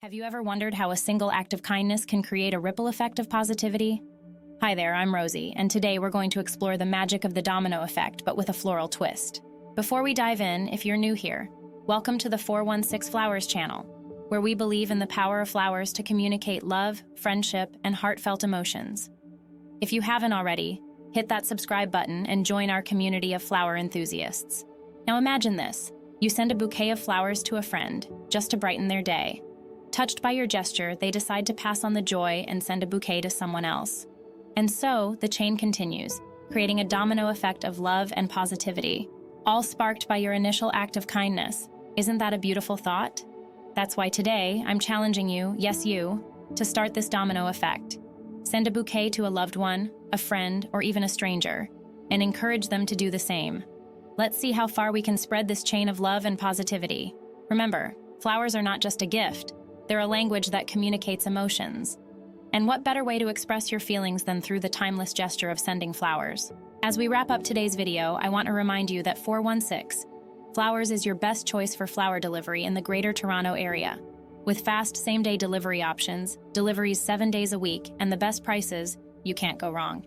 Have you ever wondered how a single act of kindness can create a ripple effect of positivity? Hi there, I'm Rosie, and today we're going to explore the magic of the domino effect, but with a floral twist. Before we dive in, if you're new here, welcome to the 416 Flowers channel, where we believe in the power of flowers to communicate love, friendship, and heartfelt emotions. If you haven't already, hit that subscribe button and join our community of flower enthusiasts. Now imagine this. You send a bouquet of flowers to a friend, just to brighten their day. Touched by your gesture, they decide to pass on the joy and send a bouquet to someone else. And so, the chain continues, creating a domino effect of love and positivity, all sparked by your initial act of kindness. Isn't that a beautiful thought? That's why today, I'm challenging you, yes you, to start this domino effect. Send a bouquet to a loved one, a friend, or even a stranger, and encourage them to do the same. Let's see how far we can spread this chain of love and positivity. Remember, flowers are not just a gift. They're a language that communicates emotions. And what better way to express your feelings than through the timeless gesture of sending flowers? As we wrap up today's video, I want to remind you that 416 Flowers is your best choice for flower delivery in the Greater Toronto Area. With fast same-day delivery options, deliveries 7 days a week, and the best prices, you can't go wrong.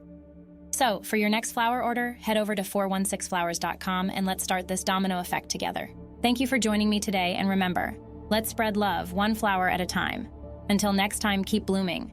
So, for your next flower order, head over to 416flowers.com and let's start this domino effect together. Thank you for joining me today, and remember, let's spread love one flower at a time. Until next time, keep blooming.